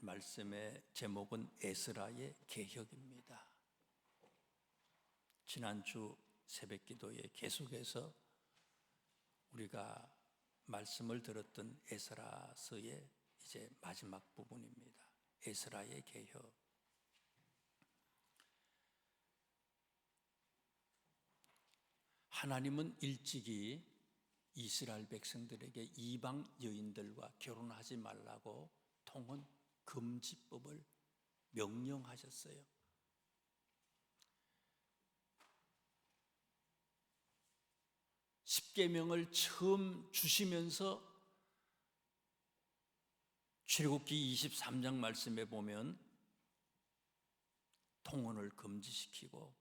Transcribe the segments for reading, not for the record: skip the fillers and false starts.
말씀의 제목은 에스라의 개혁입니다. 지난주 새벽기도에 계속해서 우리가 말씀을 들었던 에스라서의 이제 마지막 부분입니다. 에스라의 개혁. 하나님은 일찍이 이스라엘 백성들에게 이방 여인들과 결혼하지 말라고 통혼 금지법을 명령하셨어요. 십계명을 처음 주시면서 출애굽기 23장 말씀에 보면 통혼을 금지시키고,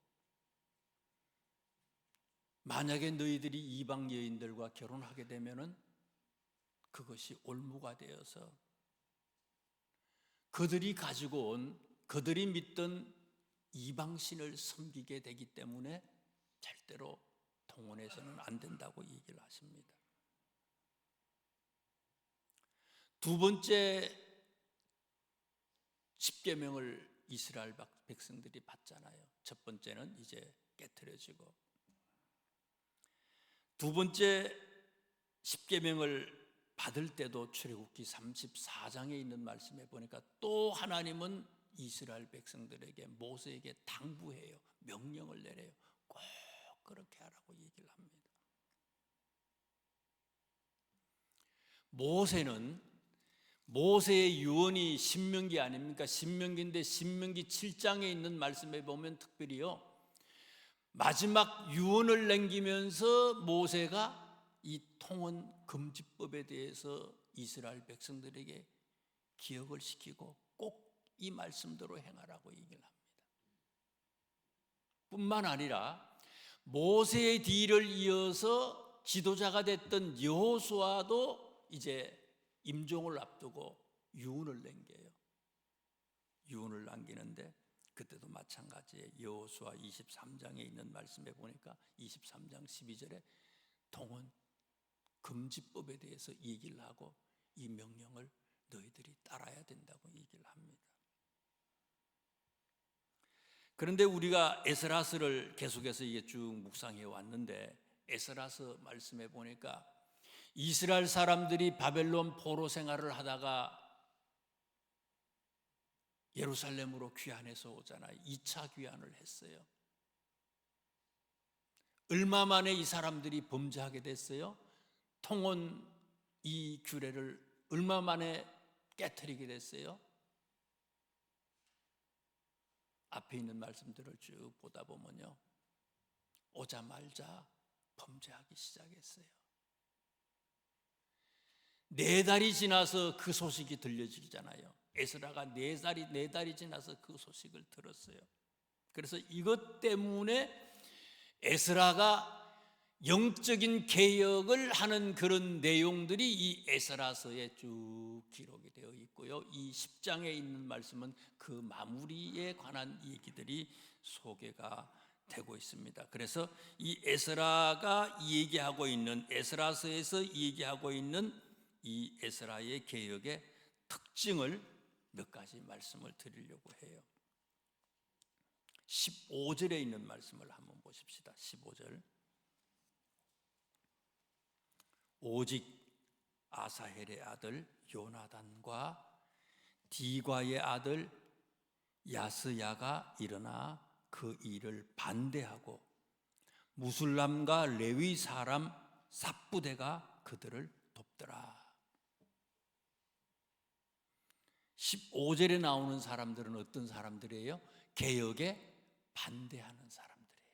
만약에 너희들이 이방 여인들과 결혼하게 되면은 그것이 올무가 되어서 그들이 가지고 온, 그들이 믿던 이방신을 섬기게 되기 때문에 절대로 통혼해서는 안 된다고 얘기를 하십니다. 두 번째 십계명을 이스라엘 백성들이 받잖아요. 첫 번째는 이제 깨트려지고, 두 번째 십계명을 받을 때도 출애굽기 34장에 있는 말씀에 보니까 또 하나님은 이스라엘 백성들에게, 모세에게 당부해요. 명령을 내려요. 꼭 그렇게 하라고 얘기를 합니다. 모세의 유언이 신명기 아닙니까? 신명기인데 신명기 7장에 있는 말씀에 보면 특별히요, 마지막 유언을 남기면서 모세가 이 통혼 금지법에 대해서 이스라엘 백성들에게 기억을 시키고 꼭 이 말씀대로 행하라고 얘기를 합니다. 뿐만 아니라 모세의 뒤를 이어서 지도자가 됐던 여호수아도 이제 임종을 앞두고 유언을 남겨요. 유언을 남기는데 그때도 마찬가지예요. 여호수아 23장에 있는 말씀에 보니까 23장 12절에 통혼 금지법에 대해서 얘기를 하고 이 명령을 너희들이 따라야 된다고 얘기를 합니다. 그런데 우리가 에스라서를 계속해서 이게 쭉 묵상해 왔는데, 에스라서 말씀해 보니까 이스라엘 사람들이 바벨론 포로 생활을 하다가 예루살렘으로 귀환해서 오잖아요. 2차 귀환을 했어요. 얼마 만에 이 사람들이 범죄하게 됐어요? 통혼 이 규례를 얼마 만에 깨트리게 됐어요? 앞에 있는 말씀들을 쭉 보다 보면요, 오자마자 범죄하기 시작했어요. 4달이 지나서 그 소식이 들려지잖아요. 에스라가 4달이 지나서 그 소식을 들었어요. 그래서 이것 때문에 에스라가 영적인 개혁을 하는 그런 내용들이 이 에스라서에 쭉 기록이 되어 있고요, 이 10장에 있는 말씀은 그 마무리에 관한 얘기들이 소개가 되고 있습니다. 그래서 이 에스라가 얘기하고 있는, 에스라서에서 얘기하고 있는 이 에스라의 개혁의 특징을 몇 가지 말씀을 드리려고 해요. 15절에 있는 말씀을 한번 보십시다. 15절. 오직 아사헬의 아들 요나단과 디과의 아들 야스야가 일어나 그 일을 반대하고 무술람과 레위 사람 삽부대가 그들을 돕더라. 15절에 나오는 사람들은 어떤 사람들이에요? 개혁에 반대하는 사람들이에요.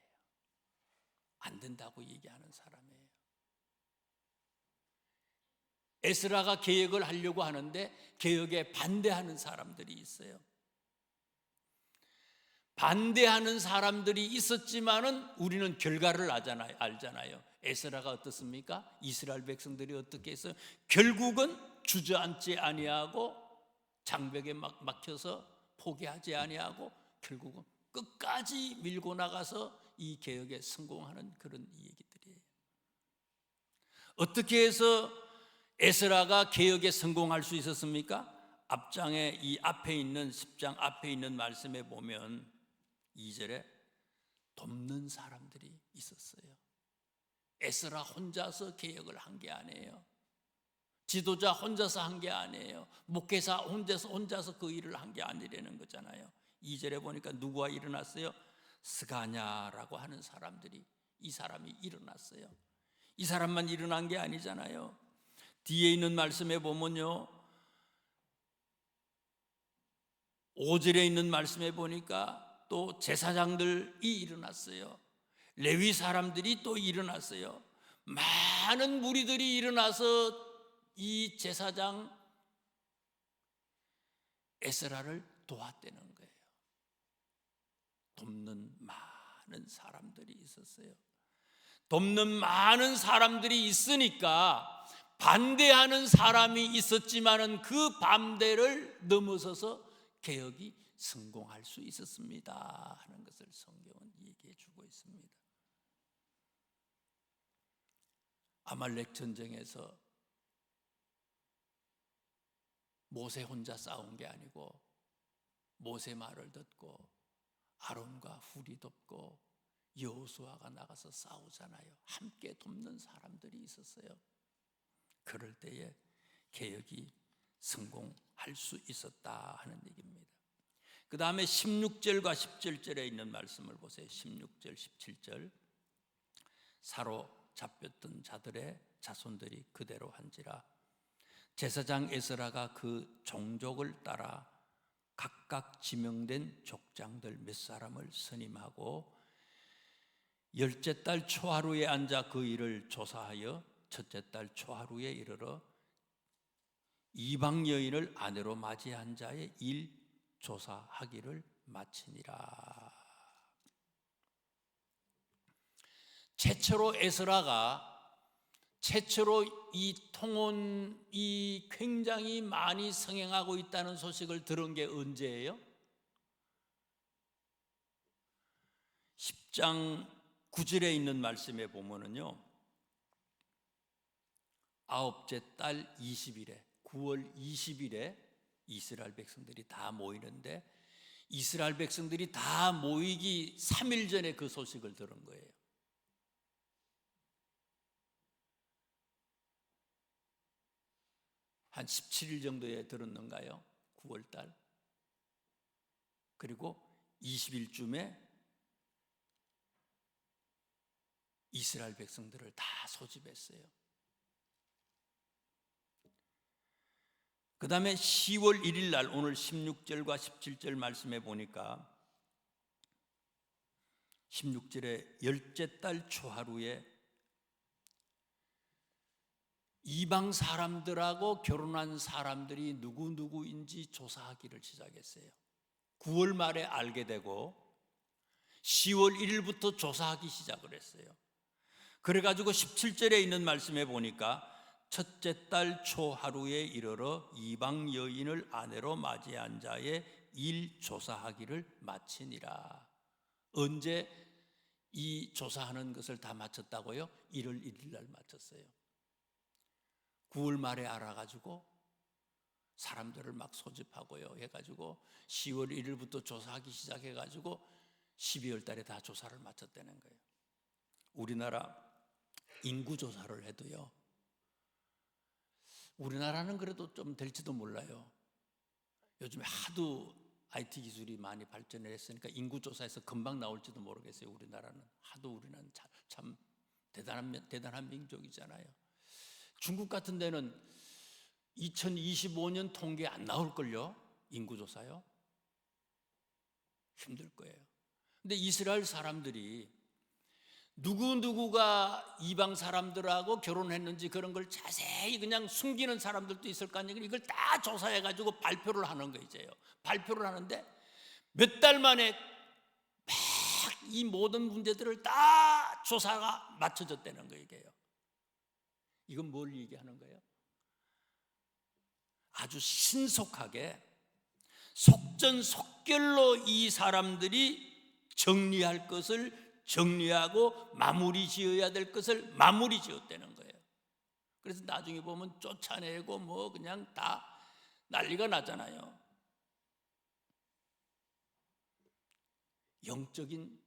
안 된다고 얘기하는 사람이에요. 에스라가 개혁을 하려고 하는데 개혁에 반대하는 사람들이 있어요. 반대하는 사람들이 있었지만은 우리는 결과를 알잖아요. 에스라가 어떻습니까? 이스라엘 백성들이 어떻게 했어요? 결국은 주저앉지 아니하고 장벽에 막혀서 포기하지 아니하고 결국은 끝까지 밀고 나가서 이 개혁에 성공하는 그런 얘기들이에요. 어떻게 해서 에스라가 개혁에 성공할 수 있었습니까? 앞장에 이 앞에 있는 10장 앞에 있는 말씀에 보면 2절에 돕는 사람들이 있었어요. 에스라 혼자서 개혁을 한 게 아니에요. 지도자 혼자서 한 게 아니에요. 목회자 혼자서 그 일을 한 게 아니라는 거잖아요. 2절에 보니까 누구가 일어났어요? 스가냐라고 하는 사람들이, 이 사람이 일어났어요. 이 사람만 일어난 게 아니잖아요. 뒤에 있는 말씀에 보면요, 5절에 있는 말씀에 보니까 또 제사장들이 일어났어요. 레위 사람들이 또 일어났어요. 많은 무리들이 일어나서 이 제사장 에스라를 도왔다는 거예요. 돕는 많은 사람들이 있었어요. 돕는 많은 사람들이 있으니까 반대하는 사람이 있었지만은 그 반대를 넘어서서 개혁이 성공할 수 있었습니다 하는 것을 성경은 얘기해 주고 있습니다. 아말렉 전쟁에서 모세 혼자 싸운 게 아니고 모세 말을 듣고 아론과 훌이 돕고 여호수아가 나가서 싸우잖아요. 함께 돕는 사람들이 있었어요. 그럴 때에 개혁이 성공할 수 있었다 하는 얘기입니다. 그 다음에 16절과 17절에 있는 말씀을 보세요. 16절, 17절. 사로잡혔던 자들의 자손들이 그대로 한지라 제사장 에스라가 그 종족을 따라 각각 지명된 족장들 몇 사람을 선임하고 열째 달 초하루에 앉아 그 일을 조사하여 첫째 달 초하루에 이르러 이방 여인을 아내로 맞이한 자의 일 조사하기를 마치니라. 최초로 에스라가 이 통혼이 굉장히 많이 성행하고 있다는 소식을 들은 게 언제예요? 10장 9절에 있는 말씀에 보면은요, 아홉째 달 20일에 9월 20일에 이스라엘 백성들이 다 모이는데 이스라엘 백성들이 다 모이기 3일 전에 그 소식을 들은 거예요. 한 17일 정도에 들었는가요? 9월달. 그리고 20일쯤에 이스라엘 백성들을 다 소집했어요. 그 다음에 10월 1일 날 오늘 16절과 17절 말씀해 보니까 16절에 열째 달 초하루에 이방 사람들하고 결혼한 사람들이 누구인지 조사하기를 시작했어요. 9월 말에 알게 되고 10월 1일부터 조사하기 시작을 했어요. 그래가지고 17절에 있는 말씀에 보니까 첫째 달 초하루에 이르러 이방 여인을 아내로 맞이한 자의 일 조사하기를 마치니라. 언제 이 조사하는 것을 다 마쳤다고요? 1월 1일 날 마쳤어요. 9월 말에 알아가지고 사람들을 막 소집하고요 해가지고 10월 1일부터 조사하기 시작해가지고 12월 달에 다 조사를 마쳤다는 거예요. 우리나라 인구조사를 해도요, 우리나라는 그래도 좀 될지도 몰라요. 요즘에 하도 IT 기술이 많이 발전을 했으니까 인구조사에서 금방 나올지도 모르겠어요. 우리나라는 하도 우리는 참 대단한 민족이잖아요. 중국 같은 데는 2025년 통계 안 나올걸요? 인구조사요? 힘들 거예요. 근데 이스라엘 사람들이 누구가 이방 사람들하고 결혼했는지 그런 걸 자세히 그냥 숨기는 사람들도 있을 거 아니에요. 이걸 다 조사해가지고 발표를 하는 거 이제요. 발표를 하는데 몇 달 만에 막 이 모든 문제들을 다 조사가 맞춰졌다는 거 이게요. 이건 뭘 얘기하는 거예요? 아주 신속하게 속전속결로 이 사람들이 정리할 것을 정리하고 마무리 지어야 될 것을 마무리 지었다는 거예요. 그래서 나중에 보면 쫓아내고 뭐 그냥 다 난리가 나잖아요. 영적인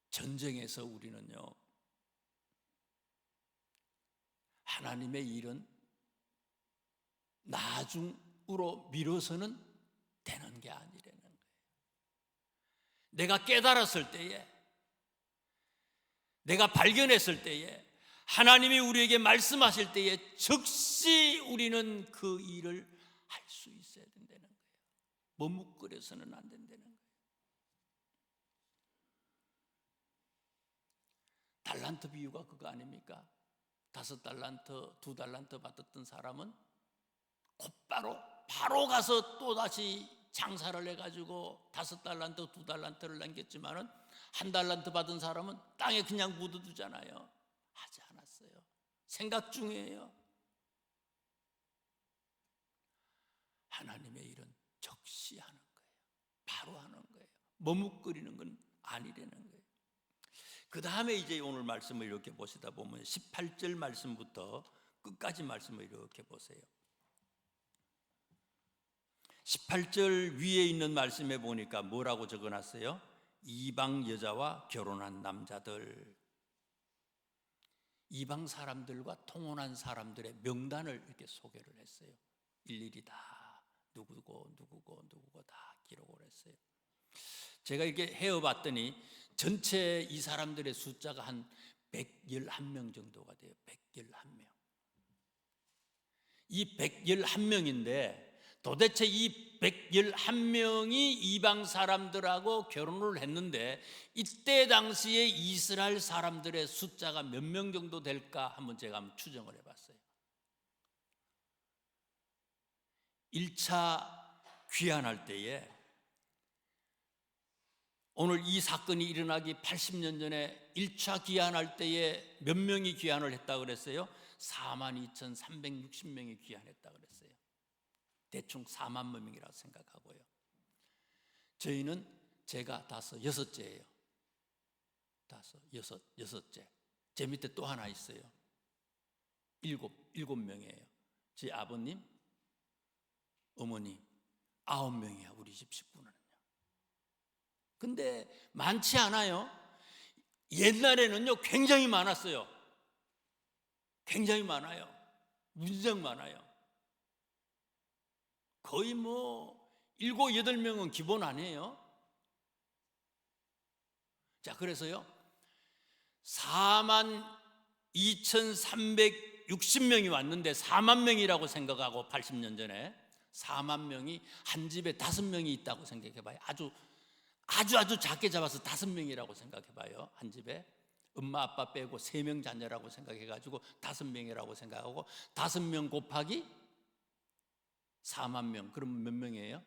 전쟁에서 우리는요, 하나님의 일은 나중으로 미뤄서는 되는 게 아니라는 거예요. 내가 깨달았을 때에, 내가 발견했을 때에, 하나님이 우리에게 말씀하실 때에 즉시 우리는 그 일을 할 수 있어야 된다는 거예요. 머뭇거려서는 안 된다는 거예요. 달란트 비유가 그거 아닙니까? 5달란트, 2달란트 받았던 사람은 곧바로 바로 가서 또다시 장사를 해가지고 5달란트, 2달란트를 남겼지만은 1달란트 받은 사람은 땅에 그냥 묻어두잖아요. 하지 않았어요. 생각 중이에요. 하나님의 일은 적시 하는 거예요. 바로 하는 거예요. 머뭇거리는 건 아니라는 거예요. 그 다음에 이제 오늘 말씀을 이렇게 보시다 보면 18절 말씀부터 끝까지 말씀을 이렇게 보세요. 18절 위에 있는 말씀에 보니까 뭐라고 적어놨어요? 이방 여자와 결혼한 남자들, 이방 사람들과 통혼한 사람들의 명단을 이렇게 소개를 했어요. 일일이 다 누구고 다 기록을 했어요. 제가 이렇게 헤어봤더니 전체 이 사람들의 숫자가 한 111명 정도가 돼요. 111명. 이 111명인데 도대체 이 111명이 이방 사람들하고 결혼을 했는데 이때 당시에 이스라엘 사람들의 숫자가 몇 명 정도 될까 한번 제가 한번 추정을 해봤어요. 1차 귀환할 때에, 오늘 이 사건이 일어나기 80년 전에 1차 귀환할 때에 몇 명이 귀환을 했다고 그랬어요? 42,360명이 귀환했다고 그랬어요. 대충 4만 명이라고 생각하고요. 저희는 제가 여섯째예요. 여섯째. 제 밑에 또 하나 있어요. 일곱 명이에요. 제 아버님, 어머니 9명이야. 우리 집 식구는요. 근데 많지 않아요. 옛날에는요 굉장히 많았어요. 굉장히 많아요. 무지장 많아요. 거의 7, 8명은 기본 아니에요. 자, 그래서요 42,360명이 왔는데 4만 명이라고 생각하고 80년 전에 4만 명이 한 집에 5명이 있다고 생각해봐요. 아주 작게 잡아서 5명이라고 생각해봐요. 한 집에 엄마 아빠 빼고 3명 자녀라고 생각해가지고 5명이라고 생각하고 5명 곱하기 4만 명, 그럼 몇 명이에요?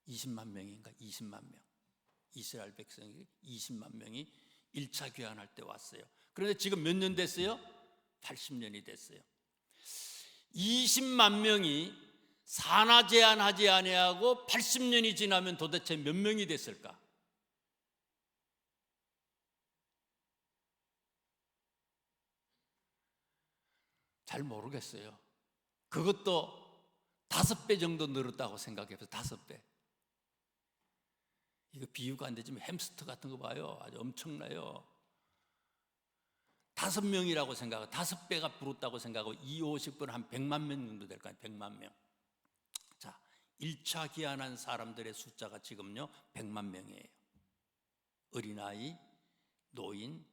20만 명인가? 20만 명. 이스라엘 백성이 20만 명이 1차 귀환할 때 왔어요. 그런데 지금 몇 년 됐어요? 80년이 됐어요. 20만 명이 산하 제한하지 아니하고 80년이 지나면 도대체 몇 명이 됐을까? 잘 모르겠어요. 그것도 5배 정도 늘었다고 생각해서 5배. 이거 비유가 안 되지만 햄스터 같은 거 봐요. 아주 엄청나요. 5명이라고 생각하고 5배가 불었다고 생각하고 2, 50분 한 100만 명 정도 될 거예요. 100만 명. 자, 1차 귀환한 사람들의 숫자가 지금요 100만 명이에요. 어린아이, 노인,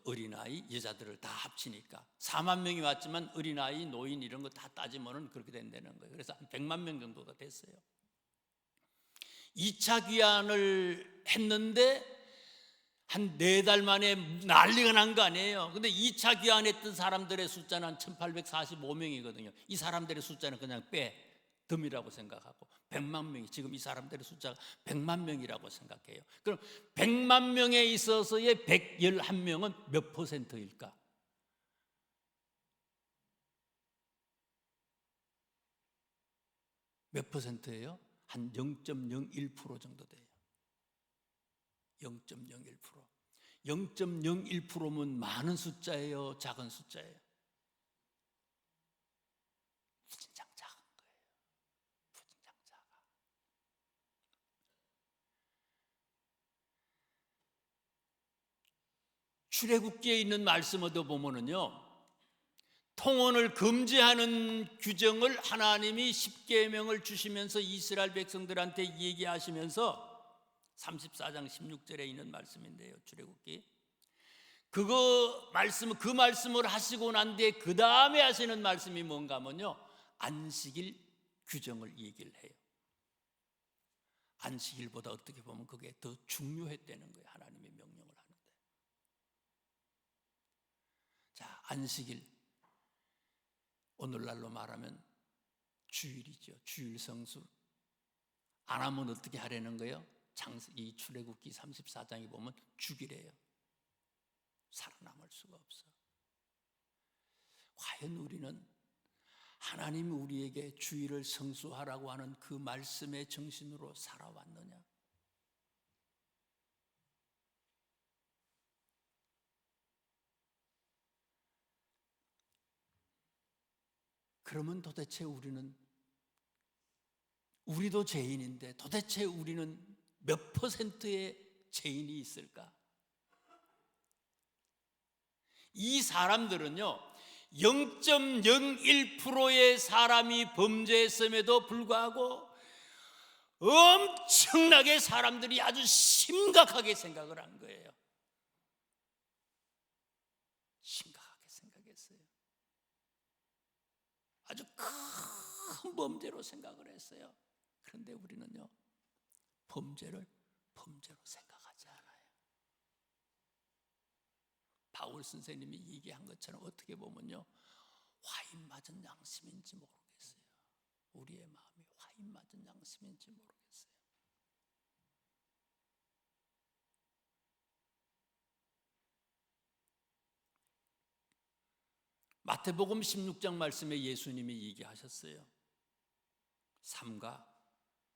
어린아이, 여자들을 다 합치니까 4만 명이 왔지만 어린아이, 노인 이런 거 다 따지면 그렇게 된다는 거예요. 그래서 한 100만 명 정도가 됐어요. 2차 귀환을 했는데 한 4달 만에 난리가 난 거 아니에요. 근데 2차 귀환했던 사람들의 숫자는 한 1845명이거든요. 이 사람들의 숫자는 그냥 덤이라고 생각하고 100만 명이, 지금 이 사람들의 숫자가 100만 명이라고 생각해요. 그럼 100만 명에 있어서의 111명은 몇 %일까? 몇 %예요? 한 0.01% 정도 돼요. 0.01%. 0.01%면 많은 숫자예요? 작은 숫자예요? 진짜 출애굽기에 있는 말씀에도 보면은요, 통혼을 금지하는 규정을 하나님이 십계명을 주시면서 이스라엘 백성들한테 얘기하시면서 34장 16절에 있는 말씀인데요, 출애굽기. 그 말씀을 하시고 난 뒤에 그 다음에 하시는 말씀이 뭔가 하면요, 안식일 규정을 얘기를 해요. 안식일보다 어떻게 보면 그게 더 중요했다는 거예요, 하나님의 명령을 하는데. 자, 안식일, 오늘날로 말하면 주일이죠. 주일 성수. 안 하면 어떻게 하려는 거예요? 이 출애굽기 34장에 보면 죽이래요. 살아남을 수가 없어. 과연 우리는 하나님이 우리에게 주일을 성수하라고 하는 그 말씀의 정신으로 살아왔느냐? 그러면 도대체 우리도 죄인인데 도대체 우리는 몇 퍼센트의 죄인이 있을까? 이 사람들은요, 0.01%의 사람이 범죄했음에도 불구하고 엄청나게 사람들이 아주 심각하게 생각을 한 거예요. 심각하게 생각했어요. 아주 큰 범죄로 생각을 했어요. 그런데 우리는요, 범죄로 생각하지 않아요. 바울 선생님이 얘기한 것처럼 어떻게 보면요, 화인 맞은 양심인지 모르겠어요. 우리의 마음이 화인 맞은 양심인지 모르겠어요. 마태복음 16장 말씀에 예수님이 얘기하셨어요. 삼가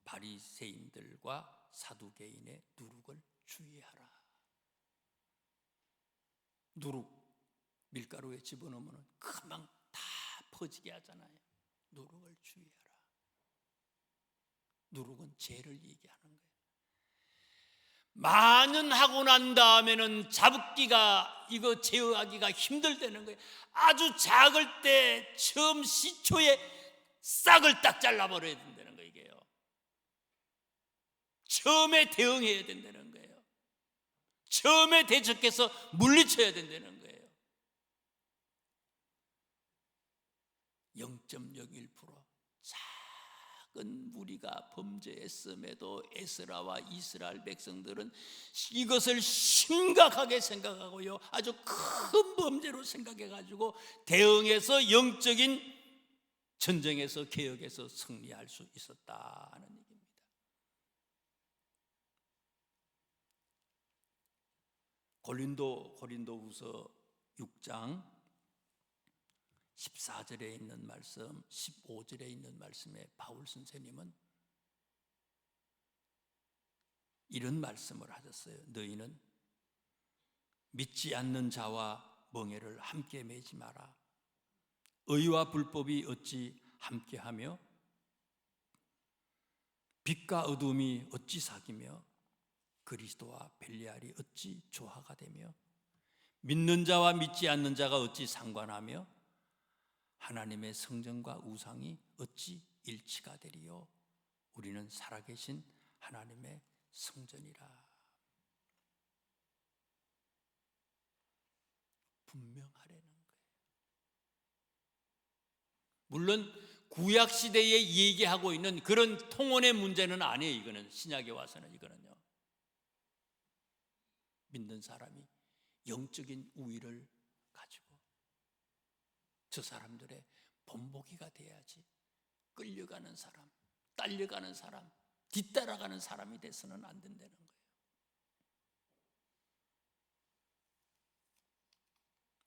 바리새인들과 사두개인의 누룩을 주의하라. 누룩, 밀가루에 집어넣으면 금방 다 퍼지게 하잖아요. 누룩을 주의하라. 누룩은 죄를 얘기하는 거예요. 만연하고 난 다음에는 잡기가, 이거 제어하기가 힘들다는 거예요. 아주 작을 때 처음 시초에 싹을 딱 잘라버려야 된다는 거예요. 이게요, 처음에 대응해야 된다는 거예요. 처음에 대적해서 물리쳐야 된다는 거예요. 0.01% 작은 무리가 범죄했음에도 에스라와 이스라엘 백성들은 이것을 심각하게 생각하고요, 아주 큰 범죄로 생각해가지고 대응해서 영적인 전쟁에서, 개혁에서 승리할 수 있었다는 얘기입니다. 고린도후서 6장 14절에 있는 말씀, 15절에 있는 말씀에 바울 선생님은 이런 말씀을 하셨어요. 너희는 믿지 않는 자와 멍에를 함께 매지 마라. 의와 불법이 어찌 함께하며 빛과 어둠이 어찌 사귀며 그리스도와 벨리알이 어찌 조화가 되며 믿는 자와 믿지 않는 자가 어찌 상관하며 하나님의 성전과 우상이 어찌 일치가 되리요. 우리는 살아계신 하나님의 성전이라. 분명하라는 거예요. 물론 구약 시대에 얘기하고 있는 그런 통혼의 문제는 아니에요. 이거는 신약에 와서는, 이거는요, 믿는 사람이 영적인 우위를 가지고 저 사람들의 본보기가 돼야지, 끌려가는 사람, 딸려가는 사람, 뒤따라가는 사람이 돼서는 안 된다는 거예요.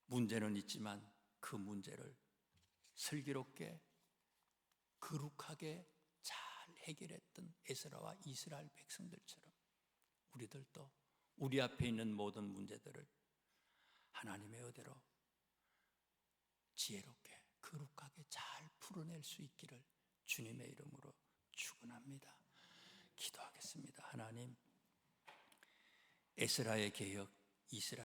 문제는 있지만 그 문제를 슬기롭게 거룩하게 잘 해결했던 에스라와 이스라엘 백성들처럼 우리들도 우리 앞에 있는 모든 문제들을 하나님의 의대로 지혜롭게 거룩하게 잘 풀어낼 수 있기를 주님의 이름으로 축원합니다. 기도하겠습니다. 하나님, 에스라의 개혁, 이스라엘